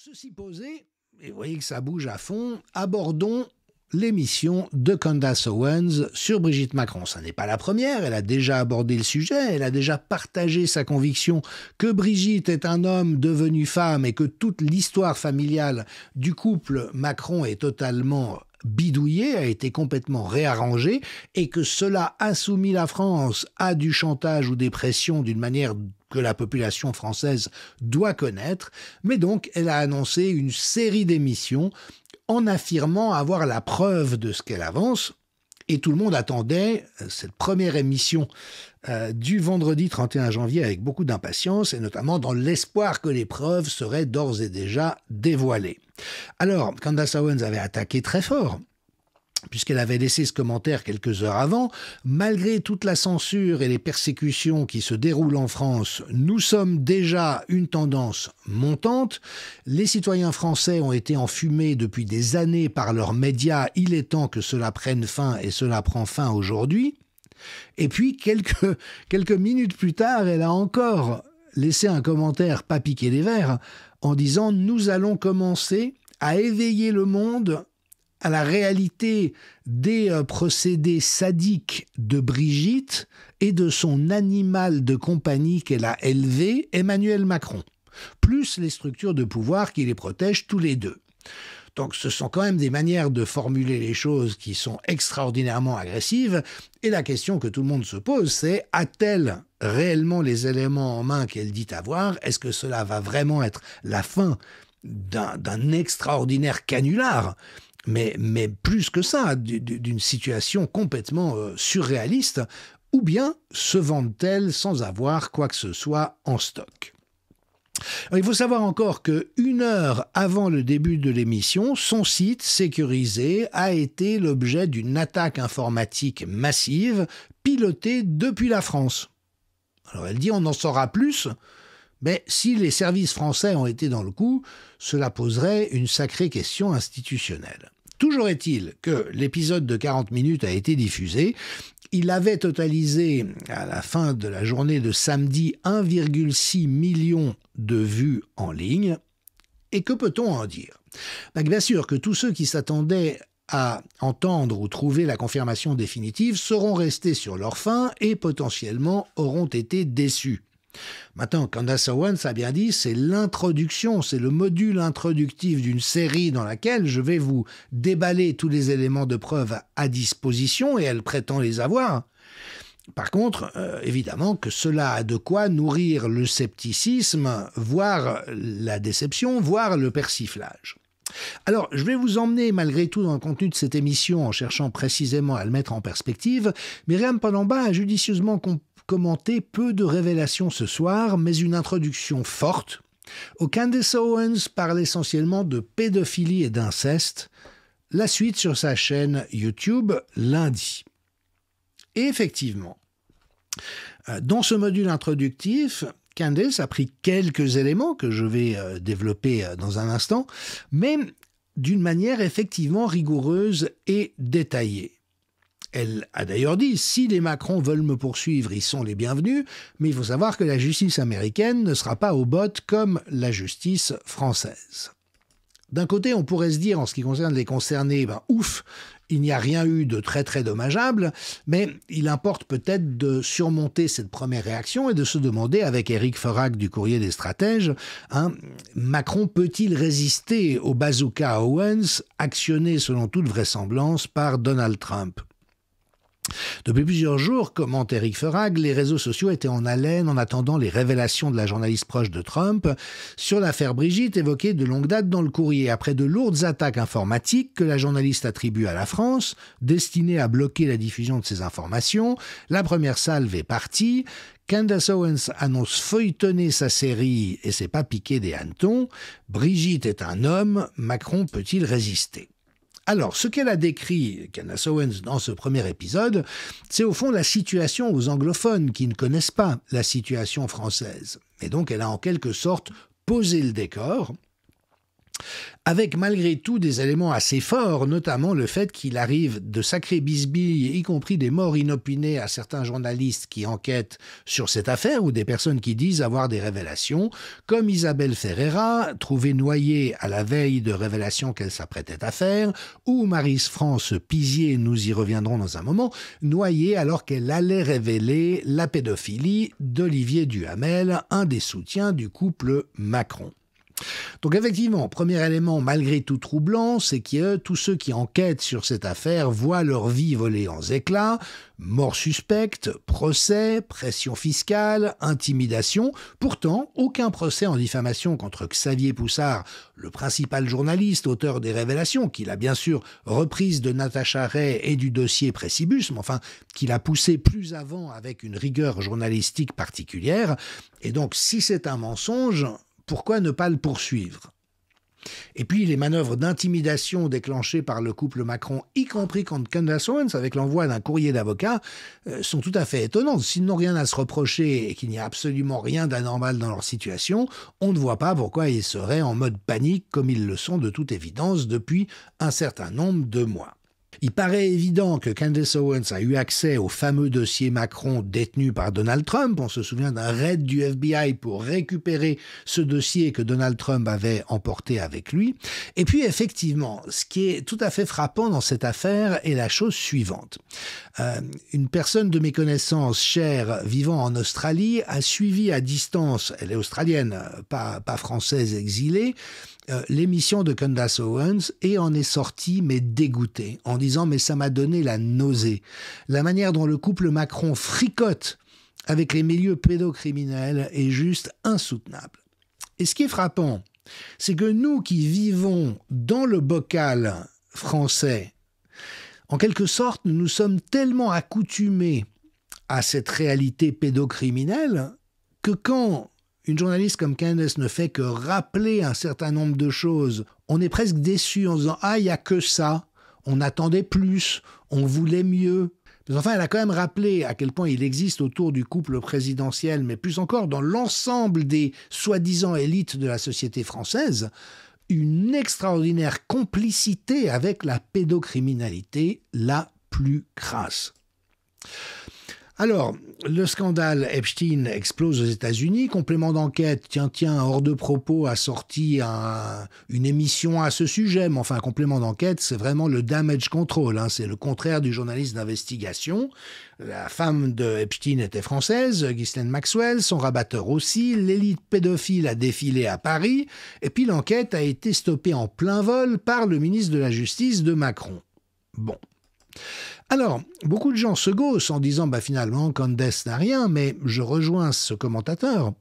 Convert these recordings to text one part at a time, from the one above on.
Ceci posé, et vous voyez que ça bouge à fond, abordons l'émission de Candace Owens sur Brigitte Macron. Ça n'est pas la première, elle a déjà abordé le sujet, elle a déjà partagé sa conviction que Brigitte est un homme devenu femme et que toute l'histoire familiale du couple Macron est totalement bidouillée, a été complètement réarrangée et que cela a soumis la France à du chantage ou des pressions d'une manière que la population française doit connaître, mais donc elle a annoncé une série d'émissions en affirmant avoir la preuve de ce qu'elle avance, et tout le monde attendait cette première émission du vendredi 31 janvier avec beaucoup d'impatience, et notamment dans l'espoir que les preuves seraient d'ores et déjà dévoilées. Alors, Candace Owens avait attaqué très fort, puisqu'elle avait laissé ce commentaire quelques heures avant. Malgré toute la censure et les persécutions qui se déroulent en France, nous sommes déjà une tendance montante. Les citoyens français ont été enfumés depuis des années par leurs médias. Il est temps que cela prenne fin, et cela prend fin aujourd'hui. Et puis, quelques minutes plus tard, elle a encore laissé un commentaire pas piqué des verres en disant « Nous allons commencer à éveiller le monde à la réalité des procédés sadiques de Brigitte et de son animal de compagnie qu'elle a élevé, Emmanuel Macron, plus les structures de pouvoir qui les protègent tous les deux. » Donc ce sont quand même des manières de formuler les choses qui sont extraordinairement agressives, et la question que tout le monde se pose, c'est a-t-elle réellement les éléments en main qu'elle dit avoir? Est-ce que cela va vraiment être la fin d'un extraordinaire canular, mais plus que ça, d'une situation complètement surréaliste, ou bien se vendent-elles sans avoir quoi que ce soit en stock? Alors, il faut savoir encore qu'une heure avant le début de l'émission, son site sécurisé a été l'objet d'une attaque informatique massive pilotée depuis la France. Alors elle dit on en saura plus, mais si les services français ont été dans le coup, cela poserait une sacrée question institutionnelle. Toujours est-il que l'épisode de 40 minutes a été diffusé. Il avait totalisé, à la fin de la journée de samedi, 1,6 million de vues en ligne. Et que peut-on en dire? Bien sûr que tous ceux qui s'attendaient à entendre ou trouver la confirmation définitive seront restés sur leur faim et potentiellement auront été déçus. Maintenant, Candace Owens a bien dit, c'est l'introduction, c'est le module introductif d'une série dans laquelle je vais vous déballer tous les éléments de preuve à disposition, et elle prétend les avoir. Par contre, évidemment que cela a de quoi nourrir le scepticisme, voire la déception, voire le persiflage. Alors, je vais vous emmener malgré tout dans le contenu de cette émission en cherchant précisément à le mettre en perspective. Myriam Palamba a judicieusement commenté peu de révélations ce soir, mais une introduction forte, où Candace Owens parle essentiellement de pédophilie et d'inceste. La suite sur sa chaîne YouTube lundi. Et effectivement, dans ce module introductif, Candace a pris quelques éléments que je vais développer dans un instant, mais d'une manière effectivement rigoureuse et détaillée. Elle a d'ailleurs dit « Si les Macron veulent me poursuivre, ils sont les bienvenus, mais il faut savoir que la justice américaine ne sera pas au bottes comme la justice française. » D'un côté, on pourrait se dire, en ce qui concerne les concernés, ouf, il n'y a rien eu de très très dommageable, mais il importe peut-être de surmonter cette première réaction et de se demander, avec Éric Ferac du Courrier des Stratèges, Macron peut-il résister au bazooka Owens, actionné selon toute vraisemblance par Donald Trump? Depuis plusieurs jours, commente Éric Ferac, les réseaux sociaux étaient en haleine en attendant les révélations de la journaliste proche de Trump sur l'affaire Brigitte évoquée de longue date dans le courrier. Après de lourdes attaques informatiques que la journaliste attribue à la France, destinées à bloquer la diffusion de ces informations, la première salve est partie. Candace Owens annonce feuilletonner sa série et c'est pas piqué des hannetons. Brigitte est un homme, Macron peut-il résister? Alors, ce qu'elle a décrit, Candace Owens, dans ce premier épisode, c'est au fond la situation aux anglophones qui ne connaissent pas la situation française. Et donc, elle a en quelque sorte posé le décor avec malgré tout des éléments assez forts, notamment le fait qu'il arrive de sacrés bisbilles, y compris des morts inopinées à certains journalistes qui enquêtent sur cette affaire ou des personnes qui disent avoir des révélations, comme Isabelle Ferreira, trouvée noyée à la veille de révélations qu'elle s'apprêtait à faire, ou Marie-France Pizier, nous y reviendrons dans un moment, noyée alors qu'elle allait révéler la pédophilie d'Olivier Duhamel, un des soutiens du couple Macron. Donc effectivement, premier élément malgré tout troublant, c'est que tous ceux qui enquêtent sur cette affaire voient leur vie voler en éclats, mort suspecte, procès, pression fiscale, intimidation. Pourtant, aucun procès en diffamation contre Xavier Poussard, le principal journaliste, auteur des révélations, qu'il a bien sûr reprise de Natacha Ray et du dossier Précibus, mais enfin qu'il a poussé plus avant avec une rigueur journalistique particulière. Et donc, si c'est un mensonge, pourquoi ne pas le poursuivre ? Et puis les manœuvres d'intimidation déclenchées par le couple Macron, y compris contre Candace Owens avec l'envoi d'un courrier d'avocat, sont tout à fait étonnantes. S'ils n'ont rien à se reprocher et qu'il n'y a absolument rien d'anormal dans leur situation, on ne voit pas pourquoi ils seraient en mode panique comme ils le sont de toute évidence depuis un certain nombre de mois. Il paraît évident que Candace Owens a eu accès au fameux dossier Macron détenu par Donald Trump. On se souvient d'un raid du FBI pour récupérer ce dossier que Donald Trump avait emporté avec lui. Et puis effectivement, ce qui est tout à fait frappant dans cette affaire est la chose suivante. Une personne de mes connaissances chère vivant en Australie a suivi à distance, elle est australienne, pas française exilée, l'émission de Candace Owens et en est sortie mais dégoûtée en disant mais ça m'a donné la nausée. La manière dont le couple Macron fricote avec les milieux pédocriminels est juste insoutenable. Et ce qui est frappant, c'est que nous qui vivons dans le bocal français, en quelque sorte, nous nous sommes tellement accoutumés à cette réalité pédocriminelle que quand une journaliste comme Candace ne fait que rappeler un certain nombre de choses, on est presque déçu en se disant « Ah, il n'y a que ça, on attendait plus, on voulait mieux ». Mais enfin, elle a quand même rappelé à quel point il existe autour du couple présidentiel, mais plus encore dans l'ensemble des soi-disant élites de la société française, une extraordinaire complicité avec la pédocriminalité la plus crasse. Alors, le scandale Epstein explose aux États-Unis. Complément d'enquête, hors de propos, a sorti une émission à ce sujet. Mais enfin, complément d'enquête, c'est vraiment le damage control. C'est le contraire du journaliste d'investigation. La femme de Epstein était française, Ghislaine Maxwell, son rabatteur aussi. L'élite pédophile a défilé à Paris. Et puis l'enquête a été stoppée en plein vol par le ministre de la Justice de Macron. Bon. Alors, beaucoup de gens se gaussent en disant finalement Candace n'a rien, mais je rejoins ce commentateur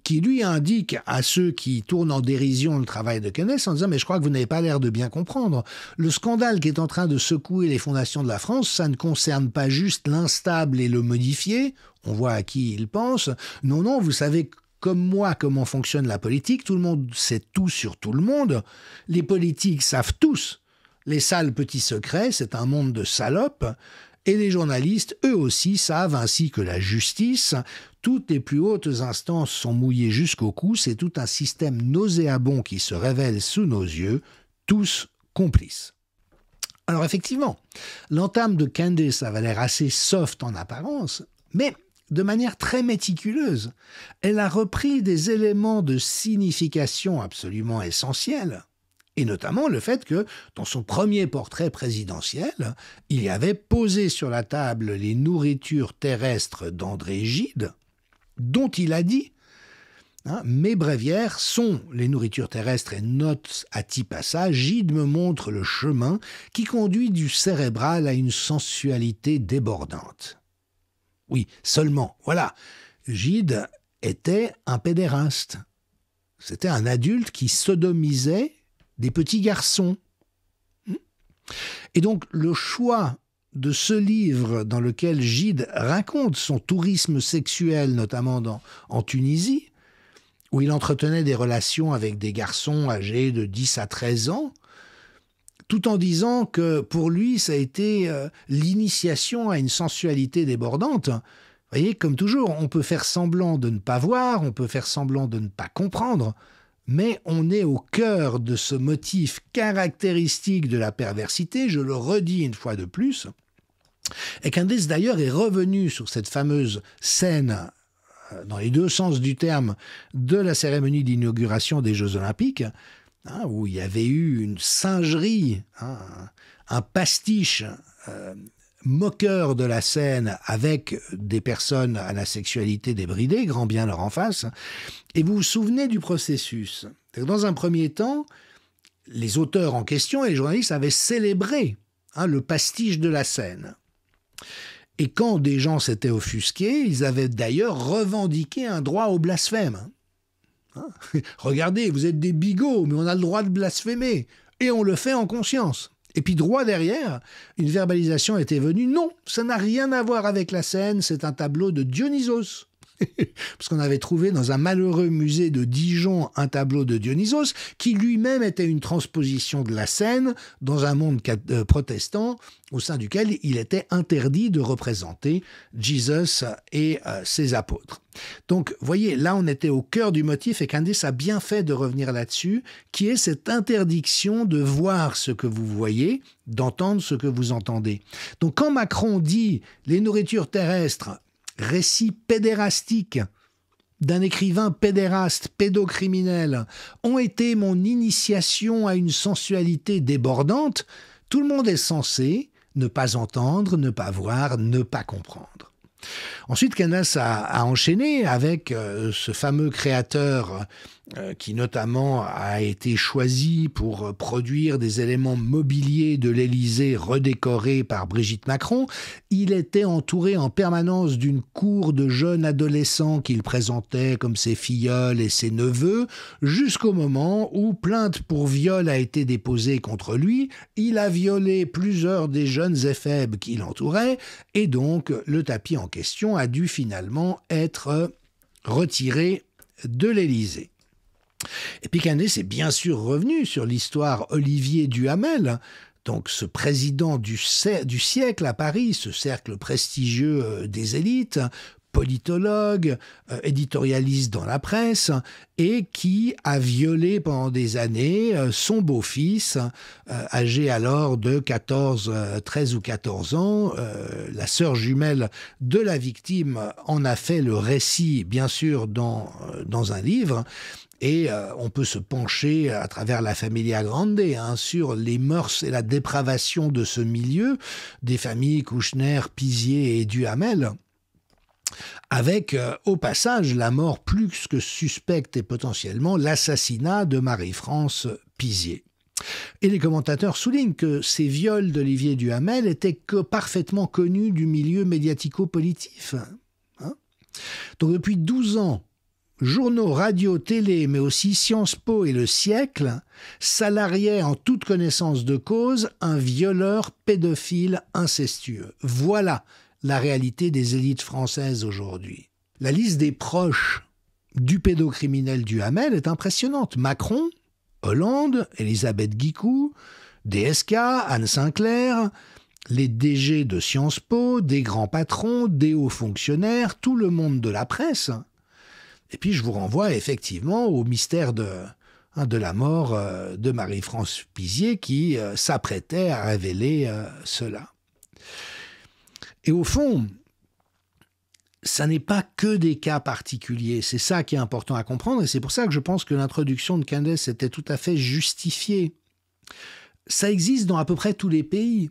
qui lui indique à ceux qui tournent en dérision le travail de Candace en disant mais je crois que vous n'avez pas l'air de bien comprendre. Le scandale qui est en train de secouer les fondations de la France, ça ne concerne pas juste l'instable et le modifié, on voit à qui il pense. Non, vous savez comme moi comment fonctionne la politique, tout le monde sait tout sur tout le monde, les politiques savent tous. Les sales petits secrets, c'est un monde de salopes, et les journalistes, eux aussi, savent, ainsi que la justice, toutes les plus hautes instances sont mouillées jusqu'au cou, c'est tout un système nauséabond qui se révèle sous nos yeux, tous complices. Alors effectivement, l'entame de Candace avait l'air assez soft en apparence, mais de manière très méticuleuse. Elle a repris des éléments de signification absolument essentiels, et notamment le fait que, dans son premier portrait présidentiel, il y avait posé sur la table les nourritures terrestres d'André Gide, dont il a dit « Mes bréviaires sont les nourritures terrestres et notes à type à ça. Gide me montre le chemin qui conduit du cérébral à une sensualité débordante. » Oui, seulement, voilà, Gide était un pédéraste. C'était un adulte qui sodomisait des petits garçons. Et donc, le choix de ce livre dans lequel Gide raconte son tourisme sexuel, notamment en Tunisie, où il entretenait des relations avec des garçons âgés de 10 à 13 ans, tout en disant que pour lui, ça a été l'initiation à une sensualité débordante. Vous voyez, comme toujours, on peut faire semblant de ne pas voir, on peut faire semblant de ne pas comprendre, mais on est au cœur de ce motif caractéristique de la perversité, je le redis une fois de plus, et Candace d'ailleurs est revenu sur cette fameuse scène, dans les deux sens du terme, de la cérémonie d'inauguration des Jeux Olympiques, où il y avait eu une singerie, un pastiche moqueur de la scène avec des personnes à la sexualité débridée, grand bien leur en face. Et vous vous souvenez du processus. Dans un premier temps, les auteurs en question et les journalistes avaient célébré le pastiche de la scène. Et quand des gens s'étaient offusqués, ils avaient d'ailleurs revendiqué un droit au blasphème. Regardez, vous êtes des bigots, mais on a le droit de blasphémer. Et on le fait en conscience. Et puis droit derrière, une verbalisation était venue. Non, ça n'a rien à voir avec la scène, c'est un tableau de Dionysos. Parce qu'on avait trouvé dans un malheureux musée de Dijon un tableau de Dionysos qui lui-même était une transposition de la scène dans un monde protestant au sein duquel il était interdit de représenter Jésus et ses apôtres. Donc, voyez, là on était au cœur du motif et Candace a bien fait de revenir là-dessus, qui est cette interdiction de voir ce que vous voyez, d'entendre ce que vous entendez. Donc quand Macron dit « les nourritures terrestres », récits pédérastiques d'un écrivain pédéraste, pédocriminel, ont été mon initiation à une sensualité débordante, tout le monde est censé ne pas entendre, ne pas voir, ne pas comprendre. Ensuite, Candace a enchaîné avec ce fameux créateur qui notamment a été choisi pour produire des éléments mobiliers de l'Élysée redécorés par Brigitte Macron. Il était entouré en permanence d'une cour de jeunes adolescents qu'il présentait comme ses filleuls et ses neveux, jusqu'au moment où plainte pour viol a été déposée contre lui. Il a violé plusieurs des jeunes éphèbes qui l'entouraient, et donc le tapis en question a dû finalement être retiré de l'Élysée. Et puis Candace est bien sûr revenu sur l'histoire Olivier Duhamel, donc ce président du siècle à Paris, ce cercle prestigieux des élites, politologue, éditorialiste dans la presse, et qui a violé pendant des années son beau-fils, âgé alors de 13 ou 14 ans. La sœur jumelle de la victime en a fait le récit, bien sûr, dans un livre. Et on peut se pencher à travers la Familia Grande sur les mœurs et la dépravation de ce milieu, des familles Kouchner, Pizier et Duhamel, avec au passage la mort plus que suspecte et potentiellement l'assassinat de Marie-France Pizier. Et les commentateurs soulignent que ces viols d'Olivier Duhamel étaient parfaitement connus du milieu médiatico-politif. Donc depuis 12 ans, journaux, radio, télé, mais aussi Sciences Po et Le Siècle salariaient en toute connaissance de cause un violeur pédophile incestueux. Voilà la réalité des élites françaises aujourd'hui. La liste des proches du pédocriminel Duhamel est impressionnante. Macron, Hollande, Elisabeth Guicou, DSK, Anne Sinclair, les DG de Sciences Po, des grands patrons, des hauts fonctionnaires, tout le monde de la presse. Et puis je vous renvoie effectivement au mystère de la mort de Marie-France Pizier qui s'apprêtait à révéler cela. Et au fond, ça n'est pas que des cas particuliers, c'est ça qui est important à comprendre, et c'est pour ça que je pense que l'introduction de Candace était tout à fait justifiée. Ça existe dans à peu près tous les pays.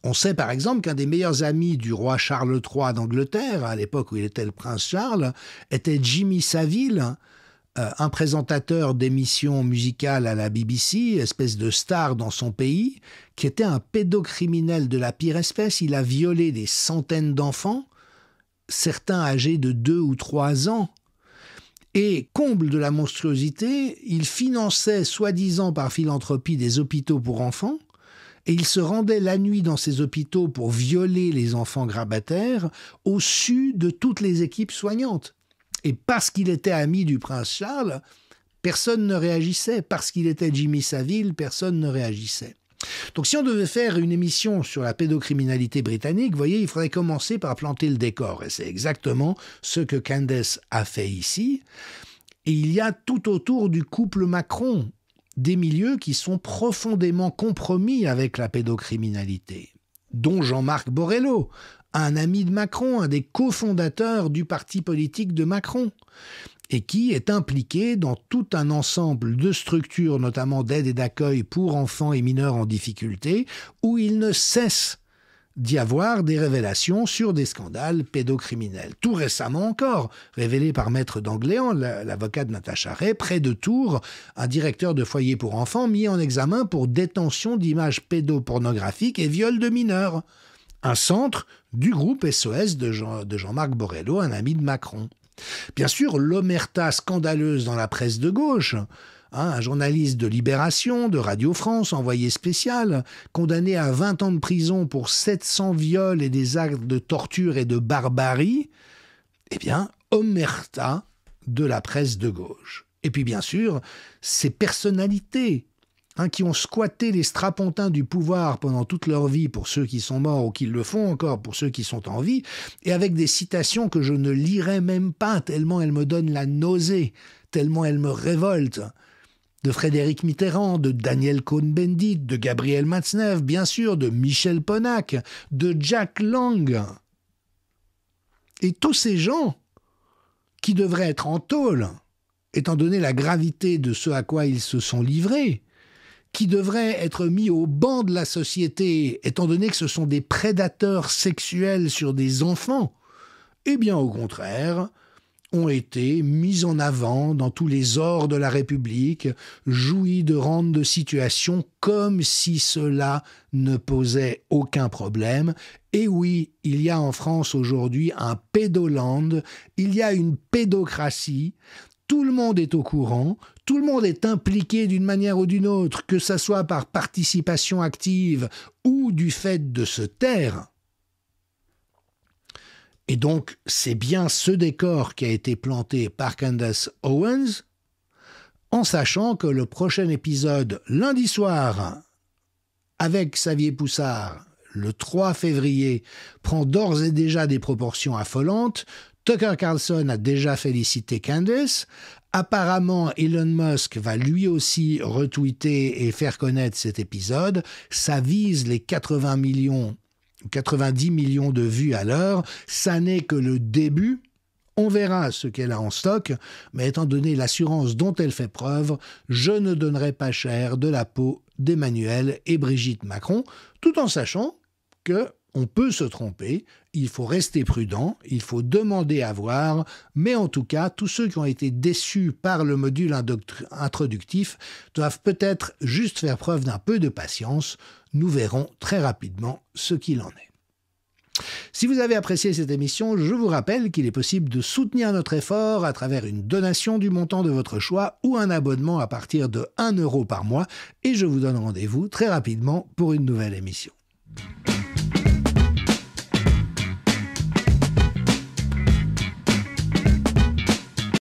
On sait par exemple qu'un des meilleurs amis du roi Charles III d'Angleterre, à l'époque où il était le prince Charles, était Jimmy Savile, un présentateur d'émissions musicales à la BBC, espèce de star dans son pays, qui était un pédocriminel de la pire espèce. Il a violé des centaines d'enfants, certains âgés de 2 ou 3 ans. Et, comble de la monstruosité, il finançait, soi-disant par philanthropie, des hôpitaux pour enfants, et il se rendait la nuit dans ces hôpitaux pour violer les enfants grabataires au su de toutes les équipes soignantes. Et parce qu'il était ami du prince Charles, personne ne réagissait. Parce qu'il était Jimmy Savile, personne ne réagissait. Donc si on devait faire une émission sur la pédocriminalité britannique, vous voyez, il faudrait commencer par planter le décor. Et c'est exactement ce que Candace a fait ici. Et il y a tout autour du couple Macron des milieux qui sont profondément compromis avec la pédocriminalité, dont Jean-Marc Borrello, un ami de Macron, un des cofondateurs du parti politique de Macron, et qui est impliqué dans tout un ensemble de structures, notamment d'aide et d'accueil pour enfants et mineurs en difficulté, où il ne cesse d'y avoir des révélations sur des scandales pédocriminels. Tout récemment encore, révélé par Maître d'Angléan, l'avocat de Natacha Ray, près de Tours, un directeur de foyer pour enfants mis en examen pour détention d'images pédopornographiques et viol de mineurs. Un centre du groupe SOS de Jean-Marc Borrello, un ami de Macron. Bien sûr, l'omerta scandaleuse dans la presse de gauche, un journaliste de Libération, de Radio France, envoyé spécial, condamné à 20 ans de prison pour 700 viols et des actes de torture et de barbarie, eh bien, omerta de la presse de gauche. Et puis bien sûr, ces personnalités qui ont squatté les strapontins du pouvoir pendant toute leur vie pour ceux qui sont morts ou qui le font encore pour ceux qui sont en vie, et avec des citations que je ne lirai même pas tellement elles me donnent la nausée, tellement elles me révoltent, de Frédéric Mitterrand, de Daniel Cohn-Bendit, de Gabriel Matzneff, bien sûr, de Michel Ponack, de Jack Lang. Et tous ces gens qui devraient être en tôle, étant donné la gravité de ce à quoi ils se sont livrés, qui devraient être mis au banc de la société, étant donné que ce sont des prédateurs sexuels sur des enfants, eh bien au contraire, ont été mis en avant dans tous les ors de la République, jouis de rentes de situation comme si cela ne posait aucun problème. Et oui, il y a en France aujourd'hui un pédoland, il y a une pédocratie, tout le monde est au courant, tout le monde est impliqué d'une manière ou d'une autre, que ce soit par participation active ou du fait de se taire. Et donc, c'est bien ce décor qui a été planté par Candace Owens, en sachant que le prochain épisode, lundi soir, avec Xavier Poussard, le 3 février, prend d'ores et déjà des proportions affolantes. Tucker Carlson a déjà félicité Candace. Apparemment, Elon Musk va lui aussi retweeter et faire connaître cet épisode. Ça vise les 90 millions de vues à l'heure. Ça n'est que le début. On verra ce qu'elle a en stock, mais étant donné l'assurance dont elle fait preuve, je ne donnerai pas cher de la peau d'Emmanuel et Brigitte Macron, tout en sachant que on peut se tromper, il faut rester prudent, il faut demander à voir, mais en tout cas, tous ceux qui ont été déçus par le module introductif doivent peut-être juste faire preuve d'un peu de patience. Nous verrons très rapidement ce qu'il en est. Si vous avez apprécié cette émission, je vous rappelle qu'il est possible de soutenir notre effort à travers une donation du montant de votre choix ou un abonnement à partir de 1 € par mois, et je vous donne rendez-vous très rapidement pour une nouvelle émission.